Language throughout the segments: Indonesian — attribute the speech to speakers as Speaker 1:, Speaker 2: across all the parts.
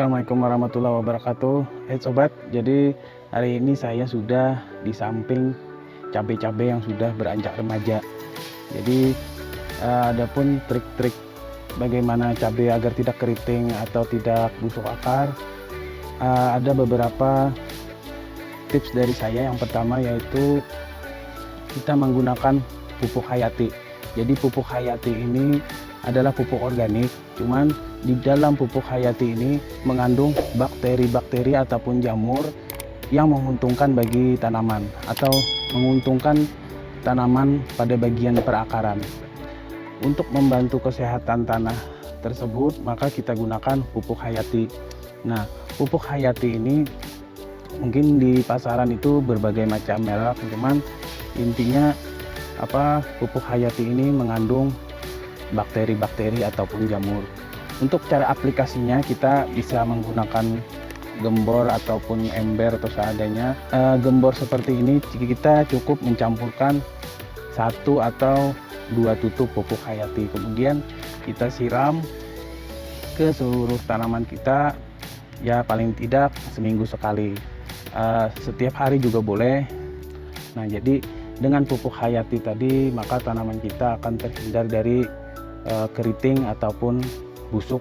Speaker 1: Assalamualaikum warahmatullahi wabarakatuh. Sobat, jadi hari ini saya sudah di samping cabai-cabai yang sudah beranjak remaja. Jadi adapun trik-trik bagaimana cabai agar tidak keriting atau tidak busuk akar, ada beberapa tips dari saya. Yang pertama yaitu kita menggunakan pupuk hayati. Jadi pupuk hayati ini adalah pupuk organik, cuman di dalam pupuk hayati ini mengandung bakteri-bakteri ataupun jamur yang menguntungkan bagi tanaman atau menguntungkan tanaman pada bagian perakaran. Untuk membantu kesehatan tanah tersebut, maka kita gunakan pupuk hayati. Nah, pupuk hayati ini mungkin di pasaran itu berbagai macam merek, cuman intinya pupuk hayati ini mengandung bakteri-bakteri ataupun jamur. Untuk cara aplikasinya kita bisa menggunakan gembor ataupun ember atau seadanya. Gembor seperti ini kita cukup mencampurkan 1 atau 2 tutup pupuk hayati, kemudian kita siram ke seluruh tanaman kita, ya paling tidak seminggu sekali. Setiap hari juga boleh. Nah, jadi dengan pupuk hayati tadi maka tanaman kita akan terhindar dari keriting ataupun busuk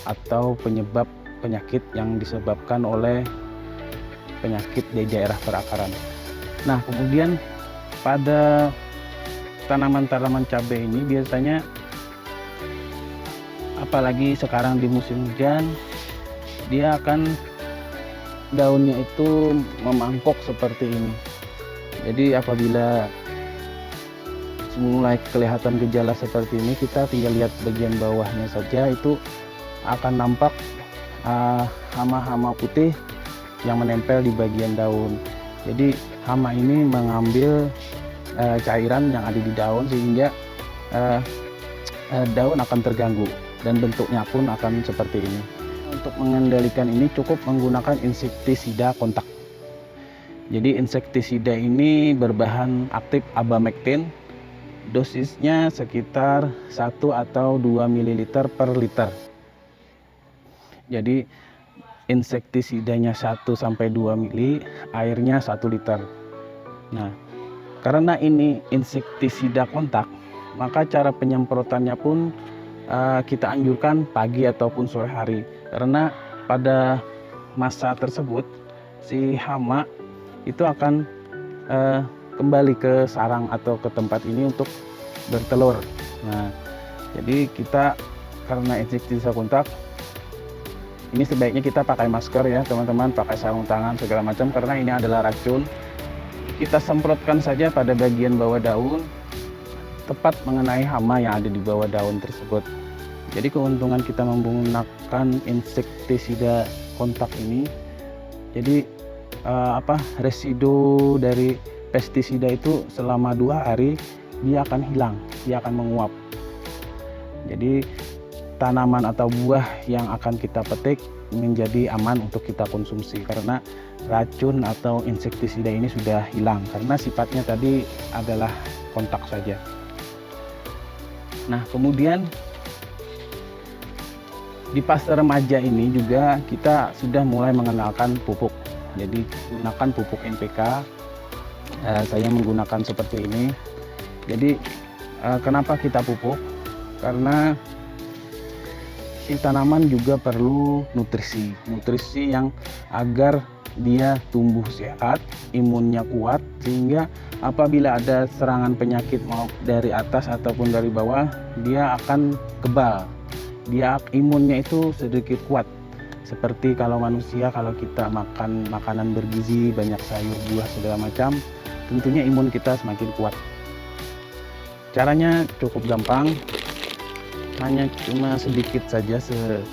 Speaker 1: atau penyebab penyakit yang disebabkan oleh penyakit di daerah perakaran. Nah, kemudian pada tanaman-tanaman cabai ini biasanya, apalagi sekarang di musim hujan, dia akan daunnya itu memangkok seperti ini. Jadi apabila mulai kelihatan gejala seperti ini, kita tinggal lihat bagian bawahnya saja, itu akan nampak hama-hama putih yang menempel di bagian daun. Jadi hama ini mengambil cairan yang ada di daun sehingga daun akan terganggu dan bentuknya pun akan seperti ini. Untuk mengendalikan ini cukup menggunakan insektisida kontak. Jadi insektisida ini berbahan aktif abamectin. Dosisnya sekitar 1 atau 2 ml per liter. Jadi insektisidanya 1 sampai 2 ml, airnya 1 liter. Nah, karena ini insektisida kontak, maka cara penyemprotannya pun kita anjurkan pagi ataupun sore hari. Karena pada masa tersebut si hama itu akan kembali ke sarang atau ke tempat ini untuk bertelur. Nah, jadi kita karena insektisida kontak ini sebaiknya kita pakai masker ya teman-teman, pakai sarung tangan segala macam, karena ini adalah racun. Kita semprotkan saja pada bagian bawah daun, tepat mengenai hama yang ada di bawah daun tersebut. Jadi keuntungan kita menggunakan insektisida kontak ini, jadi residu dari pestisida itu selama 2 hari dia akan hilang, dia akan menguap. Jadi tanaman atau buah yang akan kita petik menjadi aman untuk kita konsumsi karena racun atau insektisida ini sudah hilang, karena sifatnya tadi adalah kontak saja. Nah, kemudian di fase remaja ini juga kita sudah mulai mengenalkan pupuk. Jadi gunakan pupuk NPK. Saya menggunakan seperti ini. Jadi kenapa kita pupuk? Karena si tanaman juga perlu nutrisi yang agar dia tumbuh sehat, imunnya kuat, sehingga apabila ada serangan penyakit mau dari atas ataupun dari bawah, dia akan kebal. Dia imunnya itu sedikit kuat. Seperti kalau manusia, kalau kita makan makanan bergizi, banyak sayur, buah, segala macam, tentunya imun kita semakin kuat. Caranya cukup gampang, hanya cuma sedikit saja,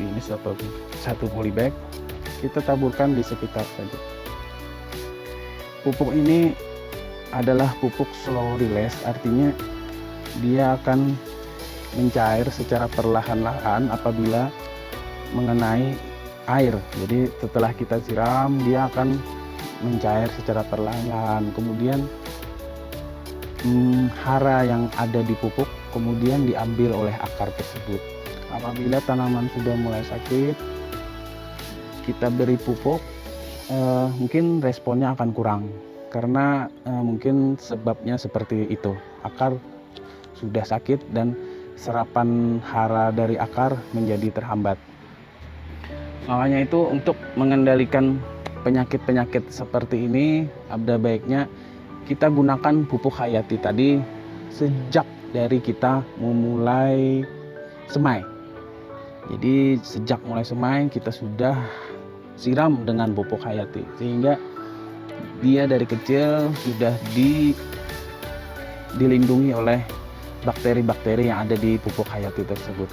Speaker 1: ini seperti 1 polybag, kita taburkan di sekitar saja. Pupuk ini adalah pupuk slow release, artinya dia akan mencair secara perlahan-lahan apabila mengenai air. Jadi setelah kita siram, dia akan mencair secara perlahan. Kemudian hara yang ada di pupuk kemudian diambil oleh akar tersebut. Apabila tanaman sudah mulai sakit, kita beri pupuk, mungkin responnya akan kurang karena mungkin sebabnya seperti itu, akar sudah sakit dan serapan hara dari akar menjadi terhambat. Makanya itu untuk mengendalikan penyakit-penyakit seperti ini, ada baiknya kita gunakan pupuk hayati tadi sejak dari kita memulai semai. Jadi sejak mulai semai kita sudah siram dengan pupuk hayati, sehingga dia dari kecil sudah dilindungi oleh bakteri-bakteri yang ada di pupuk hayati tersebut.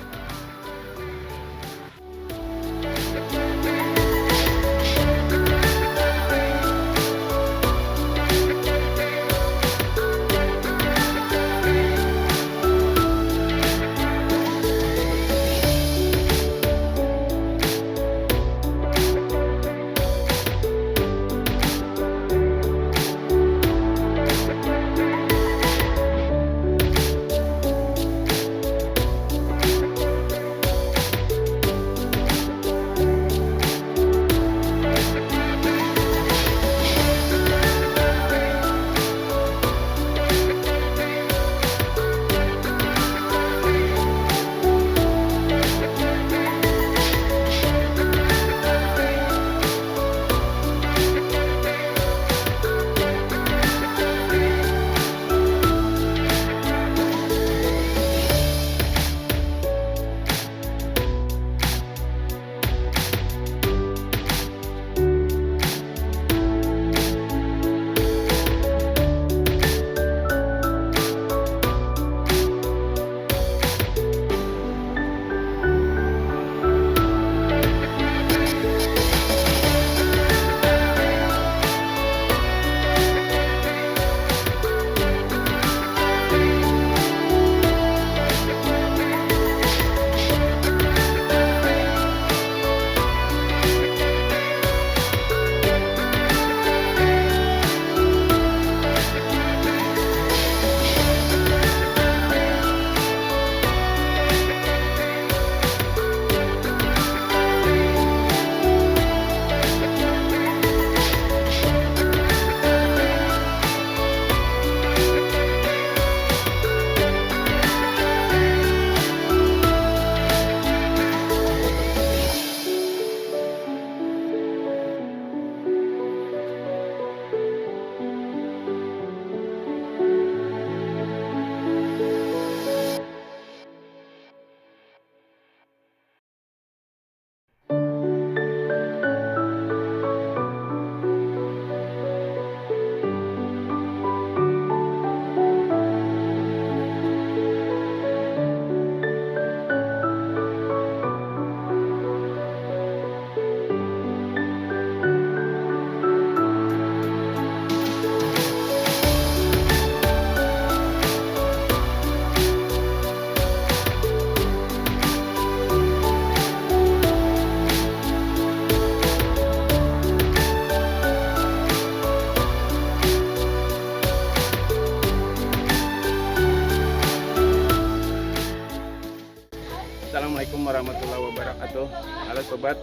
Speaker 1: Assalamualaikum warahmatullahi wabarakatuh. Halo sobat,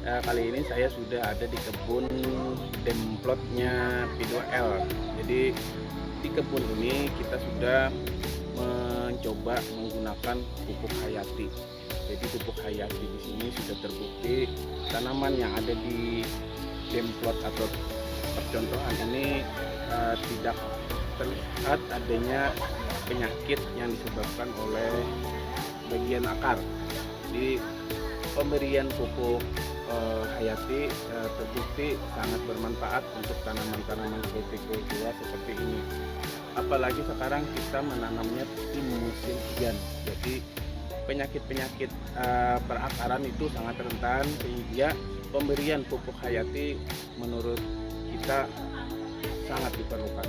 Speaker 1: kali ini saya sudah ada di kebun demplotnya P2L. Jadi di kebun ini kita sudah mencoba menggunakan pupuk hayati. Jadi pupuk hayati di sini sudah terbukti tanaman yang ada di demplot atau percontohan ini tidak terlihat adanya penyakit yang disebabkan oleh bagian akar. Di pemberian pupuk hayati terbukti sangat bermanfaat untuk tanaman-tanaman hortikultura seperti ini. Apalagi sekarang kita menanamnya di musim hujan, jadi penyakit-penyakit perakaran itu sangat rentan, sehingga pemberian pupuk hayati menurut kita sangat diperlukan.